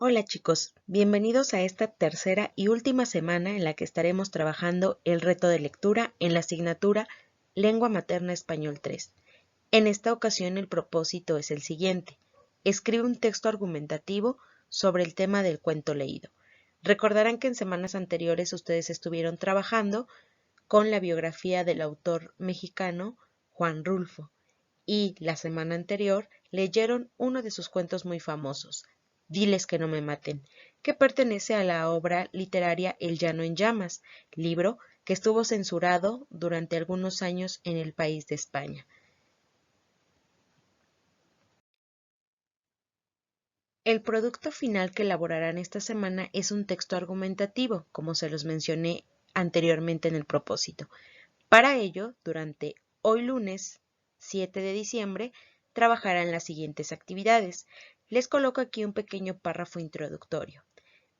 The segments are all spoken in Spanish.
Hola chicos, bienvenidos a esta tercera y última semana en la que estaremos trabajando el reto de lectura en la asignatura Lengua Materna Español 3. En esta ocasión el propósito es el siguiente. Escribe un texto argumentativo sobre el tema del cuento leído. Recordarán que en semanas anteriores ustedes estuvieron trabajando con la biografía del autor mexicano Juan Rulfo y la semana anterior leyeron uno de sus cuentos muy famosos, Diles que no me maten, que pertenece a la obra literaria El llano en llamas, libro que estuvo censurado durante algunos años en el país de España. El producto final que elaborarán esta semana es un texto argumentativo, como se los mencioné anteriormente en el propósito. Para ello, durante hoy lunes 7 de diciembre, trabajarán las siguientes actividades. Les coloco aquí un pequeño párrafo introductorio.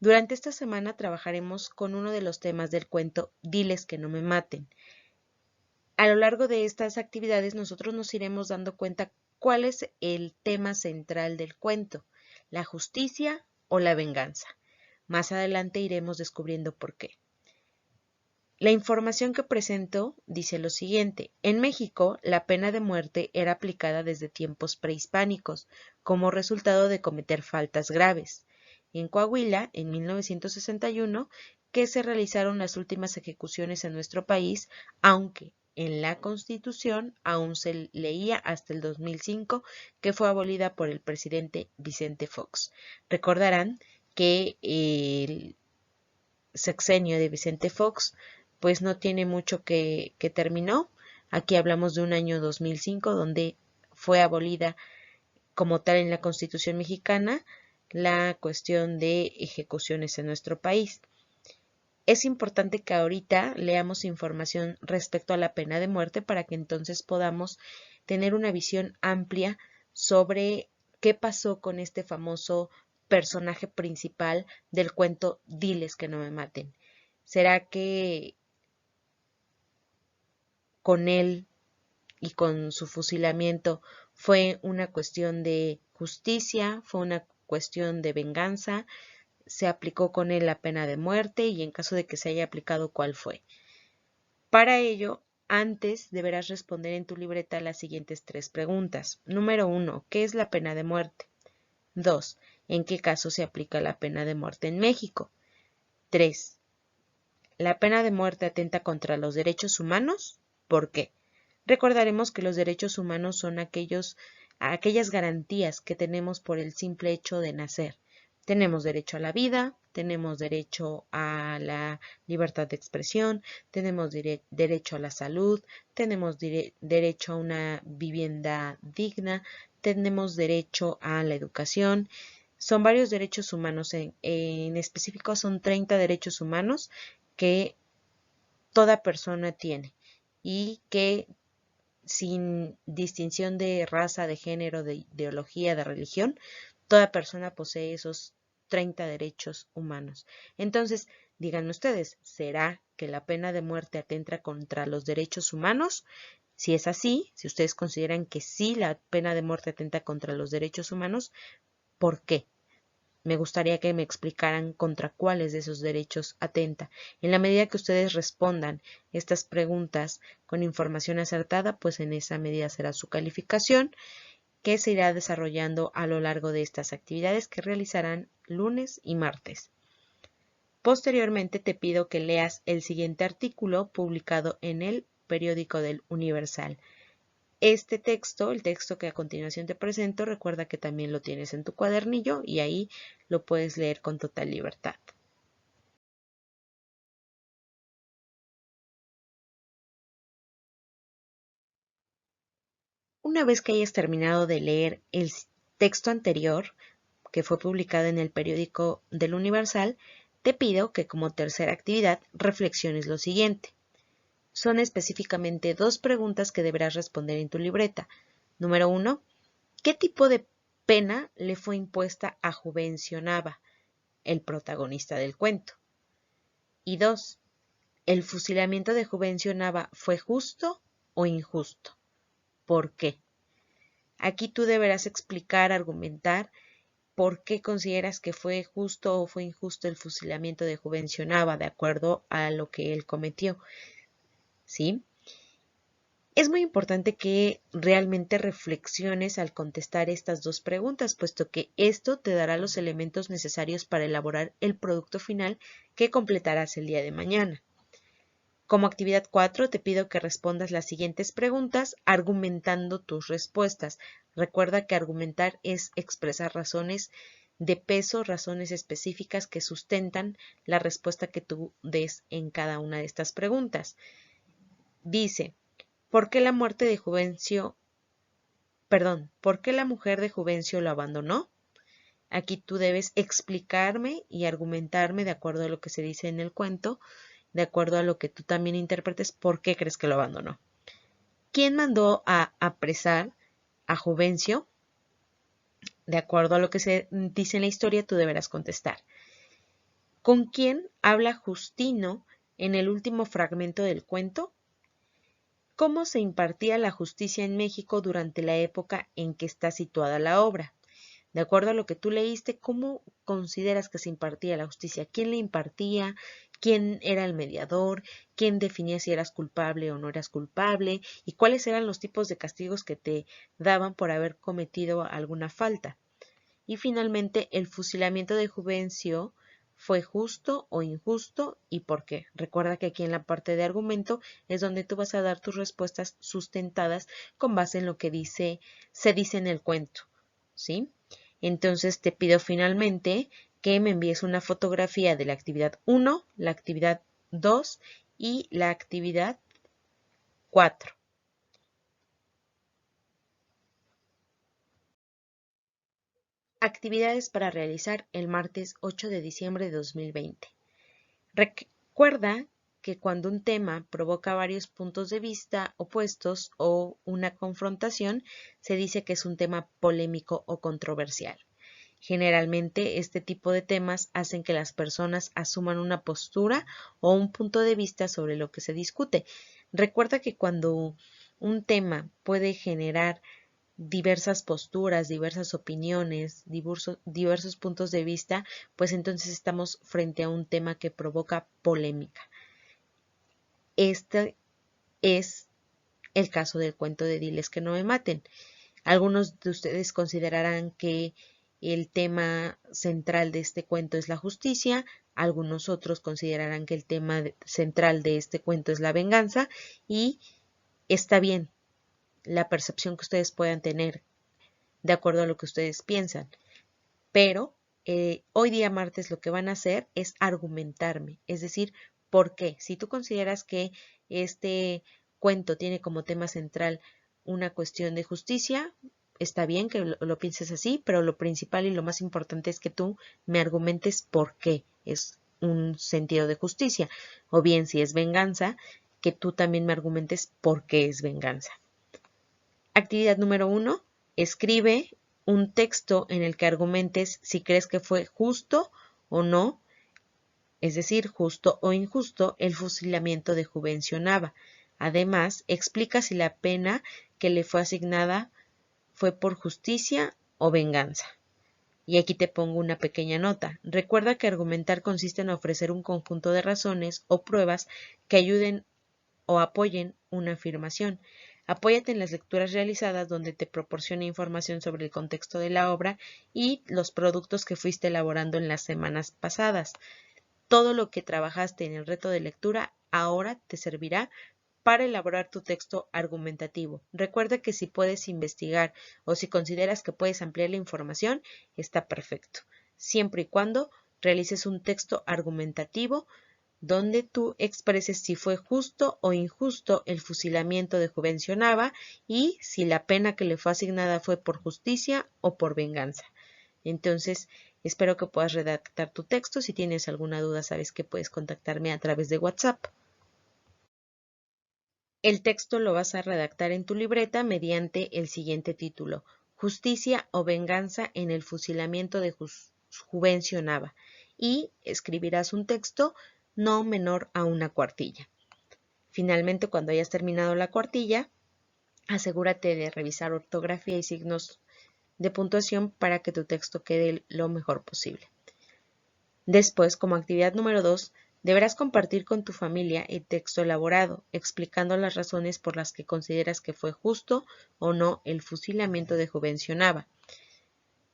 Durante esta semana trabajaremos con uno de los temas del cuento Diles que no me maten. A lo largo de estas actividades nosotros nos iremos dando cuenta cuál es el tema central del cuento, la justicia o la venganza. Más adelante iremos descubriendo por qué. La información que presento dice lo siguiente. En México, la pena de muerte era aplicada desde tiempos prehispánicos, como resultado de cometer faltas graves. En Coahuila, en 1961, que se realizaron las últimas ejecuciones en nuestro país, aunque en la Constitución aún se leía hasta el 2005, que fue abolida por el presidente Vicente Fox. Recordarán que el sexenio de Vicente Fox pues no tiene mucho que terminó. Aquí hablamos de un año 2005 donde fue abolida como tal en la Constitución mexicana la cuestión de ejecuciones en nuestro país. Es importante que ahorita leamos información respecto a la pena de muerte para que entonces podamos tener una visión amplia sobre qué pasó con este famoso personaje principal del cuento Diles que no me maten. ¿Será que con él y con su fusilamiento fue una cuestión de justicia, fue una cuestión de venganza? ¿Se aplicó con él la pena de muerte? Y en caso de que se haya aplicado, ¿cuál fue? Para ello, antes deberás responder en tu libreta las siguientes tres preguntas. Número 1. ¿Qué es la pena de muerte? 2. ¿En qué caso se aplica la pena de muerte en México? 3. ¿La pena de muerte atenta contra los derechos humanos? ¿Por qué? Recordaremos que los derechos humanos son aquellas garantías que tenemos por el simple hecho de nacer. Tenemos derecho a la vida, tenemos derecho a la libertad de expresión, tenemos derecho a la salud, tenemos derecho a una vivienda digna, tenemos derecho a la educación. Son varios derechos humanos, en específico son 30 derechos humanos que toda persona tiene y que sin distinción de raza, de género, de ideología, de religión, toda persona posee esos 30 derechos humanos. Entonces, díganme ustedes, ¿será que la pena de muerte atenta contra los derechos humanos? Si es así, si ustedes consideran que sí la pena de muerte atenta contra los derechos humanos, ¿por qué? Me gustaría que me explicaran contra cuáles de esos derechos atenta. En la medida que ustedes respondan estas preguntas con información acertada, pues en esa medida será su calificación, que se irá desarrollando a lo largo de estas actividades que realizarán lunes y martes. Posteriormente te pido que leas el siguiente artículo publicado en el periódico del Universal. Este texto, el texto que a continuación te presento, recuerda que también lo tienes en tu cuadernillo y ahí lo puedes leer con total libertad. Una vez que hayas terminado de leer el texto anterior, que fue publicado en el periódico del Universal, te pido que como tercera actividad reflexiones lo siguiente. Son específicamente dos preguntas que deberás responder en tu libreta. Número 1. ¿Qué tipo de pena le fue impuesta a Juvencio Nava, el protagonista del cuento? Y 2. ¿El fusilamiento de Juvencio Nava fue justo o injusto? ¿Por qué? Aquí tú deberás explicar, argumentar por qué consideras que fue justo o fue injusto el fusilamiento de Juvencio Nava de acuerdo a lo que él cometió, ¿sí? Es muy importante que realmente reflexiones al contestar estas dos preguntas, puesto que esto te dará los elementos necesarios para elaborar el producto final que completarás el día de mañana. Como actividad 4, te pido que respondas las siguientes preguntas argumentando tus respuestas. Recuerda que argumentar es expresar razones de peso, razones específicas que sustentan la respuesta que tú des en cada una de estas preguntas. Dice, ¿por qué la muerte de Juvencio, por qué la mujer de Juvencio lo abandonó? Aquí tú debes explicarme y argumentarme de acuerdo a lo que se dice en el cuento, de acuerdo a lo que tú también interpretes, por qué crees que lo abandonó. ¿Quién mandó a apresar a Juvencio? De acuerdo a lo que se dice en la historia, tú deberás contestar. ¿Con quién habla Justino en el último fragmento del cuento? ¿Cómo se impartía la justicia en México durante la época en que está situada la obra? De acuerdo a lo que tú leíste, ¿cómo consideras que se impartía la justicia? ¿Quién la impartía? ¿Quién era el mediador? ¿Quién definía si eras culpable o no eras culpable? ¿Y cuáles eran los tipos de castigos que te daban por haber cometido alguna falta? Y finalmente, ¿el fusilamiento de Juvencio fue justo o injusto y por qué? Recuerda que aquí en la parte de argumento es donde tú vas a dar tus respuestas sustentadas con base en lo que se dice en el cuento, ¿sí? Entonces te pido finalmente que me envíes una fotografía de la actividad 1, la actividad 2 y la actividad 4. Actividades para realizar el martes 8 de diciembre de 2020. Recuerda que cuando un tema provoca varios puntos de vista opuestos o una confrontación, se dice que es un tema polémico o controversial. Generalmente este tipo de temas hacen que las personas asuman una postura o un punto de vista sobre lo que se discute. Recuerda que cuando un tema puede generar diversas posturas, diversas opiniones, diversos puntos de vista, pues entonces estamos frente a un tema que provoca polémica. Este es el caso del cuento de Diles que no me maten. Algunos de ustedes considerarán que el tema central de este cuento es la justicia, algunos otros considerarán que el tema central de este cuento es la venganza y está bien la percepción que ustedes puedan tener de acuerdo a lo que ustedes piensan, pero hoy día martes lo que van a hacer es argumentarme, es decir, ¿por qué? Si tú consideras que este cuento tiene como tema central una cuestión de justicia, está bien que lo pienses así, pero lo principal y lo más importante es que tú me argumentes por qué es un sentido de justicia, o bien si es venganza, que tú también me argumentes por qué es venganza. Actividad número 1. Escribe un texto en el que argumentes si crees que fue justo o no, es decir, justo o injusto, el fusilamiento de Juvencio Nava. Además, explica si la pena que le fue asignada fue por justicia o venganza. Y aquí te pongo una pequeña nota. Recuerda que argumentar consiste en ofrecer un conjunto de razones o pruebas que ayuden o apoyen una afirmación. Apóyate en las lecturas realizadas donde te proporciona información sobre el contexto de la obra y los productos que fuiste elaborando en las semanas pasadas. Todo lo que trabajaste en el reto de lectura ahora te servirá para elaborar tu texto argumentativo. Recuerda que si puedes investigar o si consideras que puedes ampliar la información, está perfecto, siempre y cuando realices un texto argumentativo donde tú expreses si fue justo o injusto el fusilamiento de Juvencio Nava y si la pena que le fue asignada fue por justicia o por venganza. Entonces, espero que puedas redactar tu texto. Si tienes alguna duda, sabes que puedes contactarme a través de WhatsApp. El texto lo vas a redactar en tu libreta mediante el siguiente título: Justicia o venganza en el fusilamiento de Juvencio Nava, y escribirás un texto no menor a una cuartilla. Finalmente, cuando hayas terminado la cuartilla, asegúrate de revisar ortografía y signos de puntuación para que tu texto quede lo mejor posible. Después, como actividad número 2, deberás compartir con tu familia el texto elaborado, explicando las razones por las que consideras que fue justo o no el fusilamiento de Juvencio Nava.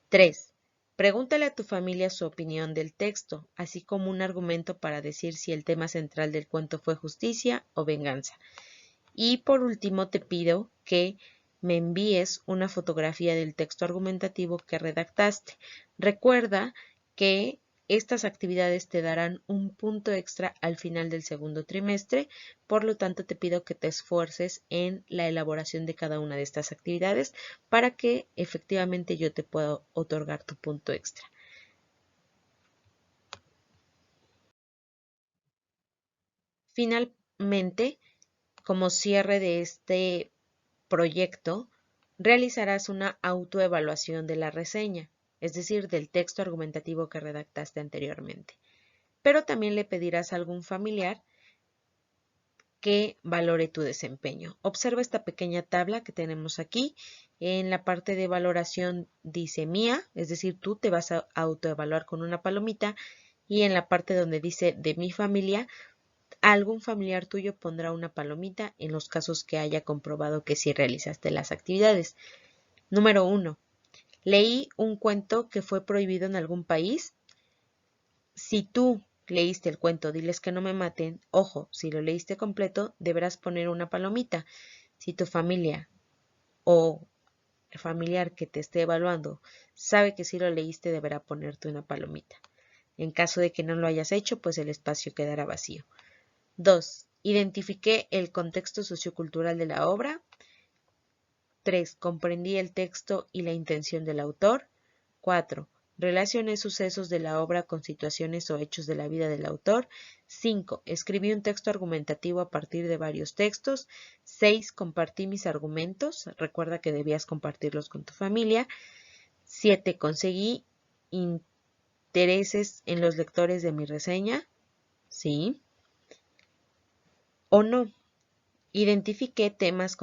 3. Pregúntale a tu familia su opinión del texto, así como un argumento para decir si el tema central del cuento fue justicia o venganza. Y por último, te pido que me envíes una fotografía del texto argumentativo que redactaste. Recuerda que estas actividades te darán un punto extra al final del segundo trimestre, por lo tanto te pido que te esfuerces en la elaboración de cada una de estas actividades para que efectivamente yo te pueda otorgar tu punto extra. Finalmente, como cierre de este proyecto, realizarás una autoevaluación de la reseña, es decir, del texto argumentativo que redactaste anteriormente. Pero también le pedirás a algún familiar que valore tu desempeño. Observa esta pequeña tabla que tenemos aquí. En la parte de valoración dice mía, es decir, tú te vas a autoevaluar con una palomita, y en la parte donde dice de mi familia, algún familiar tuyo pondrá una palomita en los casos que haya comprobado que sí realizaste las actividades. Número 1. ¿Leí un cuento que fue prohibido en algún país? Si tú leíste el cuento Diles que no me maten, ojo, si lo leíste completo, deberás poner una palomita. Si tu familia o el familiar que te esté evaluando sabe que sí lo leíste, deberá ponerte una palomita. En caso de que no lo hayas hecho, pues el espacio quedará vacío. 2. Identifiqué el contexto sociocultural de la obra. 3. Comprendí el texto y la intención del autor. 4. Relacioné sucesos de la obra con situaciones o hechos de la vida del autor. 5. Escribí un texto argumentativo a partir de varios textos. 6. Compartí mis argumentos. Recuerda que debías compartirlos con tu familia. 7. Conseguí intereses en los lectores de mi reseña. ¿Sí? ¿O no? Identifiqué temas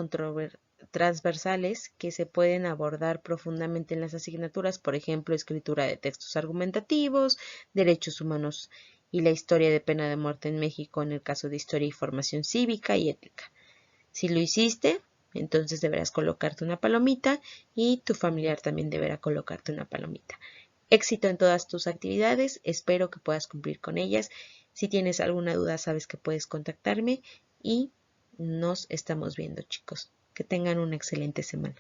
transversales que se pueden abordar profundamente en las asignaturas, por ejemplo, escritura de textos argumentativos, derechos humanos y la historia de pena de muerte en México en el caso de historia y formación cívica y ética. Si lo hiciste, entonces deberás colocarte una palomita y tu familiar también deberá colocarte una palomita. Éxito en todas tus actividades, espero que puedas cumplir con ellas. Si tienes alguna duda, sabes que puedes contactarme y nos estamos viendo, chicos. Que tengan una excelente semana.